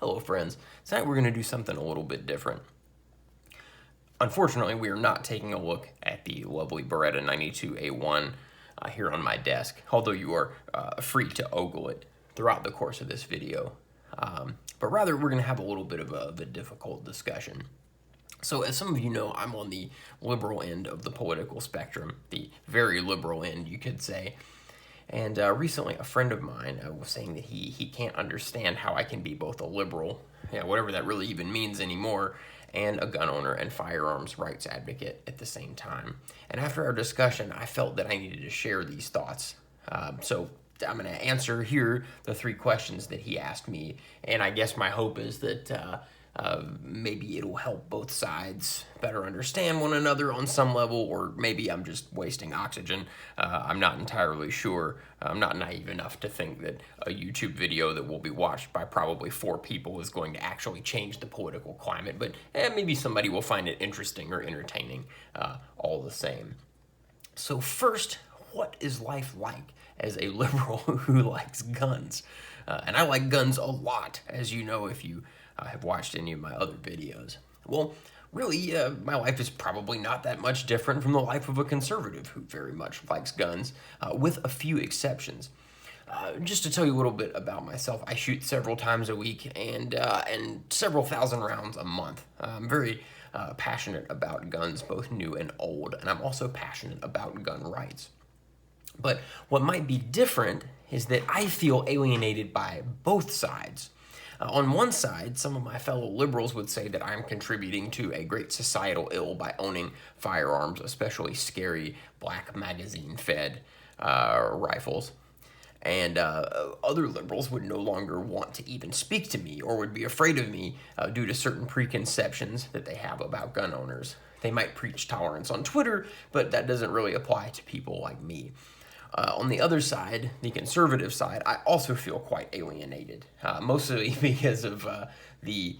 Hello friends, tonight we're going to do something a little bit different. Unfortunately, we are not taking a look at the lovely Beretta 92A1 here on my desk, although you are free to ogle it throughout the course of this video. But rather, we're going to have a little bit of a difficult discussion. So as some of you know, I'm on the liberal end of the political spectrum, the very liberal end, you could say. And recently, a friend of mine was saying that he can't understand how I can be both a liberal, whatever that really even means anymore, and a gun owner and firearms rights advocate at the same time. And after our discussion, I felt that I needed to share these thoughts. So I'm going to answer here the 3 questions that he asked me, and I guess my hope is that maybe it'll help both sides better understand one another on some level, or maybe I'm just wasting oxygen. I'm not entirely sure. I'm not naive enough to think that a YouTube video that will be watched by probably 4 people is going to actually change the political climate, but maybe somebody will find it interesting or entertaining all the same. So first, what is life like as a liberal who likes guns? And I like guns a lot, as you know if you have watched any of my other videos. Well, really, my life is probably not that much different from the life of a conservative who very much likes guns, with a few exceptions. Just to tell you a little bit about myself, I shoot several times a week and several thousand rounds a month. I'm very passionate about guns, both new and old, and I'm also passionate about gun rights. But what might be different is that I feel alienated by both sides. On one side, some of my fellow liberals would say that I'm contributing to a great societal ill by owning firearms, especially scary black magazine-fed rifles. And other liberals would no longer want to even speak to me or would be afraid of me due to certain preconceptions that they have about gun owners. They might preach tolerance on Twitter, but that doesn't really apply to people like me. On the other side, the conservative side, I also feel quite alienated, mostly because of the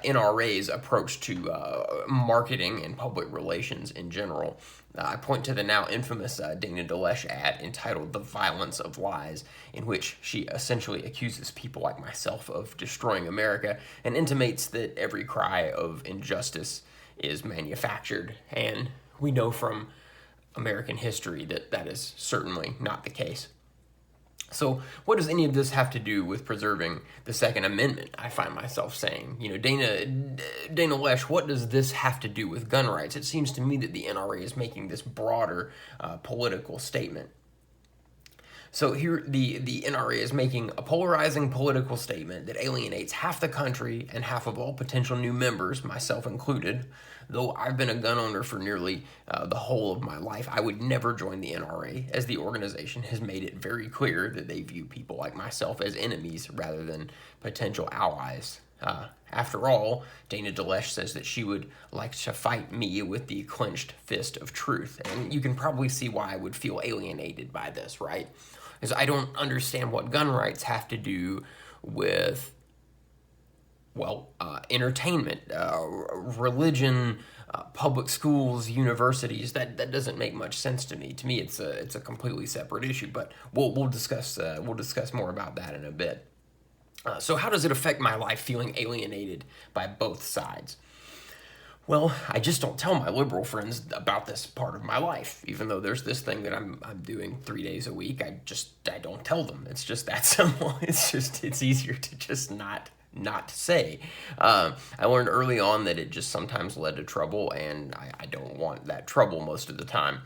NRA's approach to marketing and public relations in general. I point to the now infamous Dana DeLesh ad entitled "The Violence of Lies," in which she essentially accuses people like myself of destroying America and intimates that every cry of injustice is manufactured, and we know from American history that that is certainly not the case. So what does any of this have to do with preserving the Second Amendment, I find myself saying? Dana Lesh, what does this have to do with gun rights? It seems to me that the NRA is making this broader political statement. So here, the NRA is making a polarizing political statement that alienates half the country and half of all potential new members, myself included. Though I've been a gun owner for nearly the whole of my life, I would never join the NRA, as the organization has made it very clear that they view people like myself as enemies rather than potential allies. After all, Dana DeLesh says that she would like to fight me with the clenched fist of truth, and you can probably see why I would feel alienated by this, right? Because I don't understand what gun rights have to do with, entertainment, religion, public schools, universities. That doesn't make much sense to me. To me, it's a completely separate issue. But we'll discuss more about that in a bit. So how does it affect my life feeling alienated by both sides? Well, I just don't tell my liberal friends about this part of my life, even though there's this thing that I'm doing 3 days a week. I don't tell them. It's just that simple. It's easier to just not say. I learned early on that it just sometimes led to trouble, and I don't want that trouble most of the time.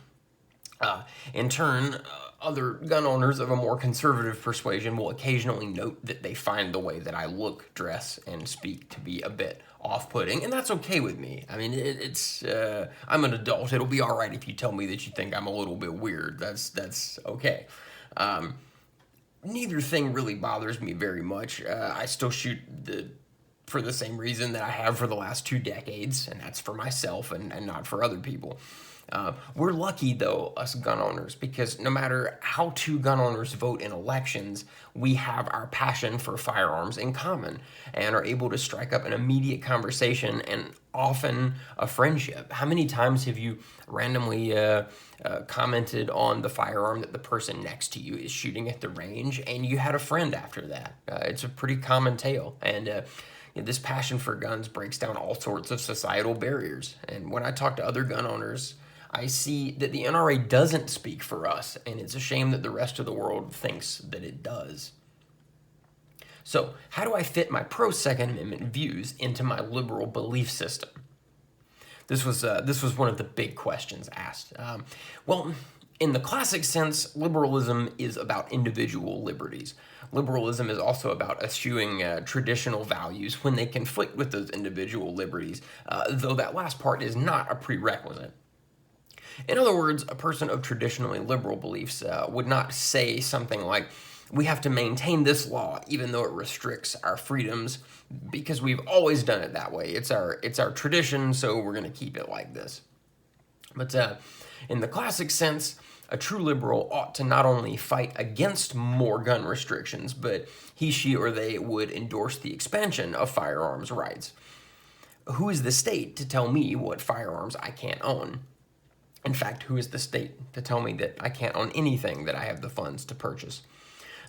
In turn, other gun owners of a more conservative persuasion will occasionally note that they find the way that I look, dress, and speak to be a bit off-putting, and that's okay with me. I mean, I'm an adult. It'll be all right if you tell me that you think I'm a little bit weird. That's okay. Neither thing really bothers me very much. I still shoot for the same reason that I have for the last 2 decades, and that's for myself and not for other people. We're lucky, though, us gun owners, because no matter how 2 gun owners vote in elections, we have our passion for firearms in common and are able to strike up an immediate conversation and often a friendship. How many times have you randomly commented on the firearm that the person next to you is shooting at the range, and you had a friend after that? It's a pretty common tale, and This passion for guns breaks down all sorts of societal barriers. And when I talk to other gun owners, I see that the NRA doesn't speak for us, and it's a shame that the rest of the world thinks that it does. So, how do I fit my pro-Second Amendment views into my liberal belief system? This was one of the big questions asked. Well, in the classic sense, liberalism is about individual liberties. Liberalism is also about eschewing traditional values when they conflict with those individual liberties, though that last part is not a prerequisite. In other words, a person of traditionally liberal beliefs would not say something like, we have to maintain this law even though it restricts our freedoms because we've always done it that way. It's our tradition, so we're going to keep it like this. But in the classic sense, a true liberal ought to not only fight against more gun restrictions, but he, she, or they would endorse the expansion of firearms rights. Who is the state to tell me what firearms I can't own? In fact, who is the state to tell me that I can't own anything that I have the funds to purchase?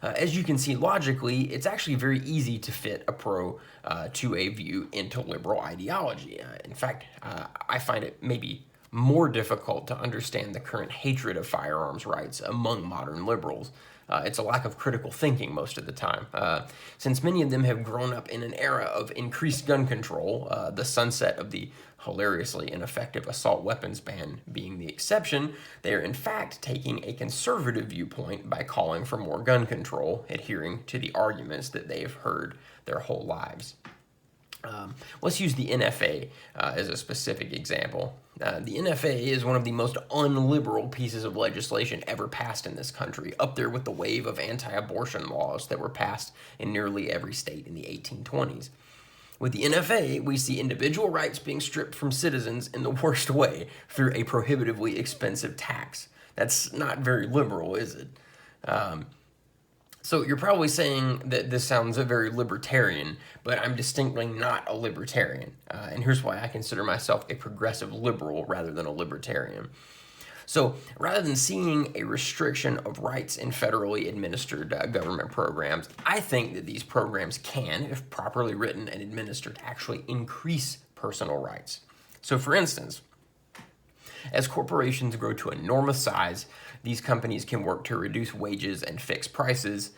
As you can see logically, it's actually very easy to fit a pro to a view into liberal ideology. In fact, I find it maybe more difficult to understand the current hatred of firearms rights among modern liberals. It's a lack of critical thinking most of the time. Since many of them have grown up in an era of increased gun control, the sunset of the hilariously ineffective assault weapons ban being the exception, they are in fact taking a conservative viewpoint by calling for more gun control, adhering to the arguments that they've heard their whole lives. Let's use the NFA as a specific example. The NFA is one of the most unliberal pieces of legislation ever passed in this country, up there with the wave of anti-abortion laws that were passed in nearly every state in the 1820s. With the NFA, we see individual rights being stripped from citizens in the worst way through a prohibitively expensive tax. That's not very liberal, is it? So you're probably saying that this sounds very libertarian, but I'm distinctly not a libertarian. And here's why I consider myself a progressive liberal rather than a libertarian. So rather than seeing a restriction of rights in federally administered government programs, I think that these programs can, if properly written and administered, actually increase personal rights. So for instance, as corporations grow to enormous size, these companies can work to reduce wages and fix prices,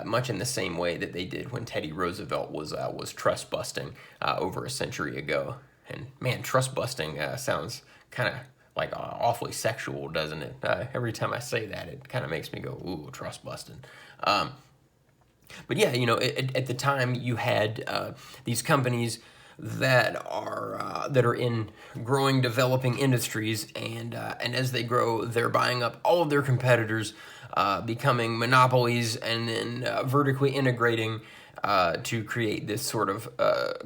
much in the same way that they did when Teddy Roosevelt was trust busting over a century ago. And man, trust busting sounds kind of like awfully sexual, doesn't it? Every time I say that, it kind of makes me go, ooh, trust busting. But yeah, at the time you had these companies that are in growing, developing industries, and as they grow, they're buying up all of their competitors, becoming monopolies, and then vertically integrating to create this sort of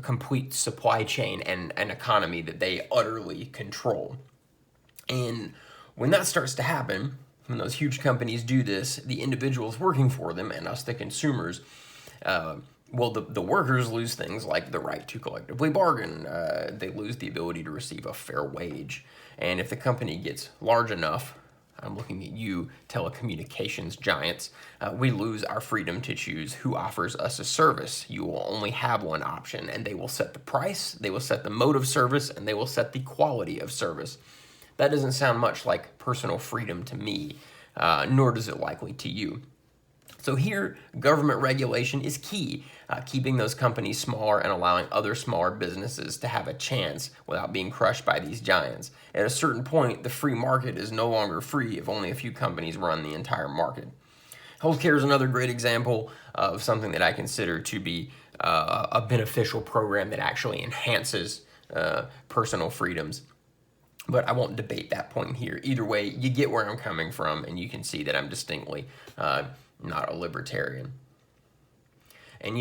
complete supply chain and an economy that they utterly control. And when that starts to happen, when those huge companies do this, the individuals working for them and us, the consumers, the workers lose things like the right to collectively bargain. They lose the ability to receive a fair wage. And if the company gets large enough, I'm looking at you, telecommunications giants, we lose our freedom to choose who offers us a service. You will only have one option, and they will set the price, they will set the mode of service, and they will set the quality of service. That doesn't sound much like personal freedom to me, nor does it likely to you. So here, government regulation is key, keeping those companies smaller and allowing other smaller businesses to have a chance without being crushed by these giants. At a certain point, the free market is no longer free if only a few companies run the entire market. Healthcare is another great example of something that I consider to be a beneficial program that actually enhances personal freedoms. But I won't debate that point here. Either way, you get where I'm coming from, and you can see that I'm distinctly not a libertarian. And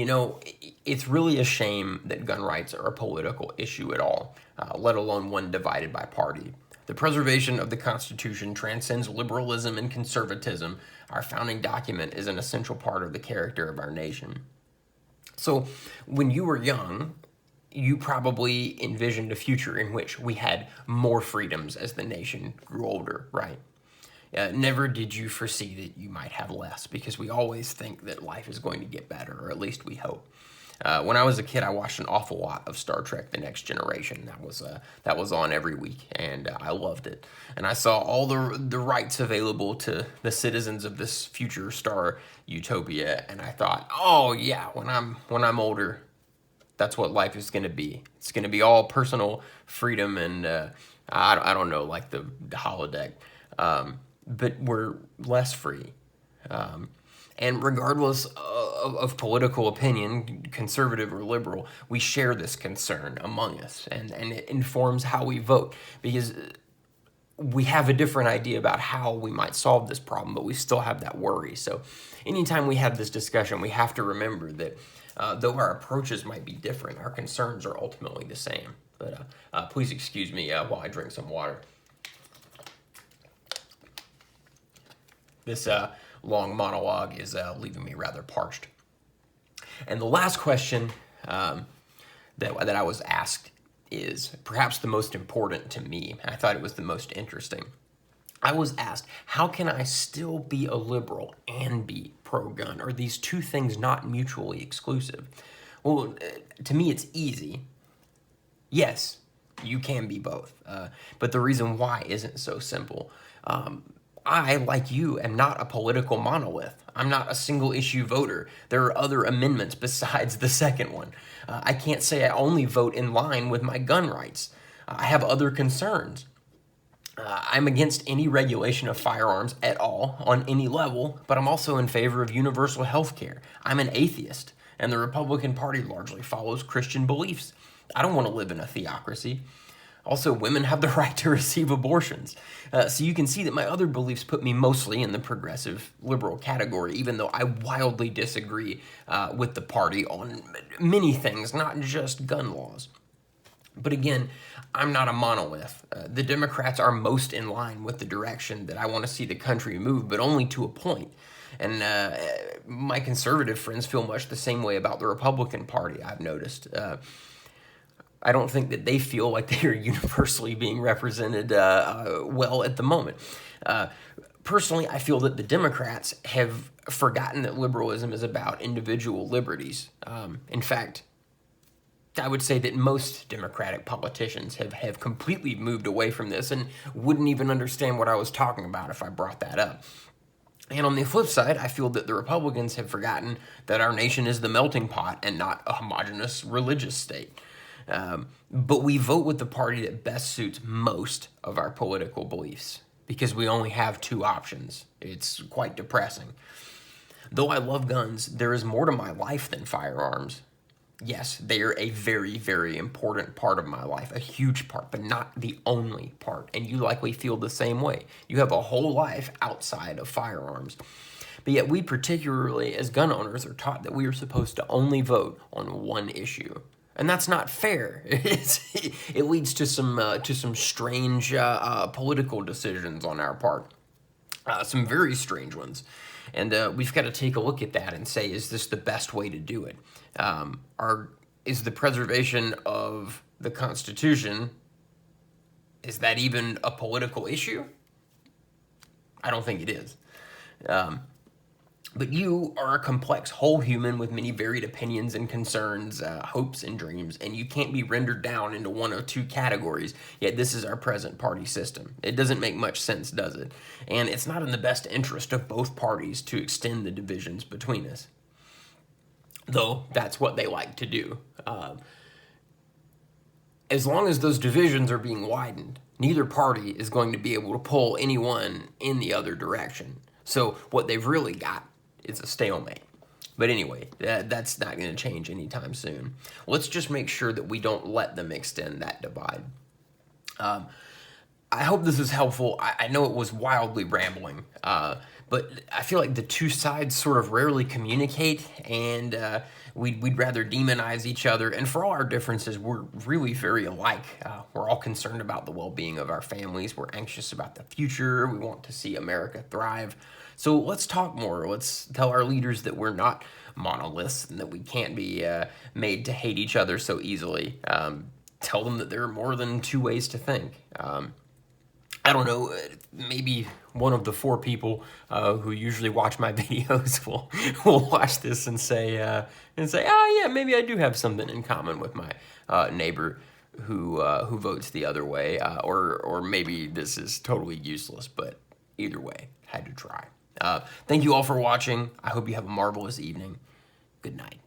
it's really a shame that gun rights are a political issue at all, let alone one divided by party. The preservation of the Constitution transcends liberalism and conservatism. Our founding document is an essential part of the character of our nation. So when you were young, you probably envisioned a future in which we had more freedoms as the nation grew older, right? Never did you foresee that you might have less, because we always think that life is going to get better, or at least we hope. When I was a kid, I watched an awful lot of Star Trek: The Next Generation. That was on every week, and I loved it. And I saw all the rights available to the citizens of this future star utopia, and I thought, oh yeah, when I'm older, that's what life is going to be. It's going to be all personal freedom and I don't know, like the holodeck, but we're less free. And regardless of political opinion, conservative or liberal, we share this concern among us, and it informs how we vote, because we have a different idea about how we might solve this problem, but we still have that worry. So anytime we have this discussion, we have to remember that though our approaches might be different, our concerns are ultimately the same. But please excuse me while I drink some water. This long monologue is leaving me rather parched. And the last question that I was asked is perhaps the most important to me. I thought it was the most interesting. I was asked, how can I still be a liberal and be pro-gun? Are these two things not mutually exclusive? Well, to me, it's easy. Yes, you can be both. But the reason why isn't so simple. I, like you, am not a political monolith. I'm not a single issue voter. There are other amendments besides the second one. I can't say I only vote in line with my gun rights. I have other concerns. I'm against any regulation of firearms at all on any level, but I'm also in favor of universal health care. I'm an atheist, and the Republican Party largely follows Christian beliefs. I don't want to live in a theocracy. Also, women have the right to receive abortions. So you can see that my other beliefs put me mostly in the progressive liberal category, even though I wildly disagree with the party on many things, not just gun laws. But again, I'm not a monolith. The Democrats are most in line with the direction that I want to see the country move, but only to a point. And my conservative friends feel much the same way about the Republican Party, I've noticed. I don't think that they feel like they are universally being represented well at the moment. Personally, I feel that the Democrats have forgotten that liberalism is about individual liberties. In fact, I would say that most Democratic politicians have completely moved away from this and wouldn't even understand what I was talking about if I brought that up. And on the flip side, I feel that the Republicans have forgotten that our nation is the melting pot and not a homogenous religious state. But we vote with the party that best suits most of our political beliefs because we only have two options. It's quite depressing. Though I love guns, there is more to my life than firearms. Yes, they are a very, very important part of my life, a huge part, but not the only part. And you likely feel the same way. You have a whole life outside of firearms. But yet we, particularly as gun owners, are taught that we are supposed to only vote on one issue. And that's not fair. It leads to some strange political decisions on our part, some very strange ones. And we've got to take a look at that and say, is this the best way to do it? Is the preservation of the Constitution, is that even a political issue? I don't think it is. But you are a complex whole human with many varied opinions and concerns, hopes and dreams, and you can't be rendered down into one of two categories, yet this is our present party system. It doesn't make much sense, does it? And it's not in the best interest of both parties to extend the divisions between us, though that's what they like to do. As long as those divisions are being widened, neither party is going to be able to pull anyone in the other direction. So what they've really got is a stalemate. But anyway, that's not going to change anytime soon. Let's just make sure that we don't let them extend that divide. I hope this is helpful. I know it was wildly rambling, but I feel like the two sides sort of rarely communicate, and we'd rather demonize each other. And for all our differences, we're really very alike. We're all concerned about the well-being of our families. We're anxious about the future. We want to see America thrive. So let's talk more. Let's tell our leaders that we're not monoliths and that we can't be made to hate each other so easily. Tell them that there are more than two ways to think. I don't know, maybe one of the 4 people who usually watch my videos will watch this and say, oh yeah, maybe I do have something in common with my neighbor who votes the other way, or maybe this is totally useless. But either way, had to try. Thank you all for watching. I hope you have a marvelous evening. Good night.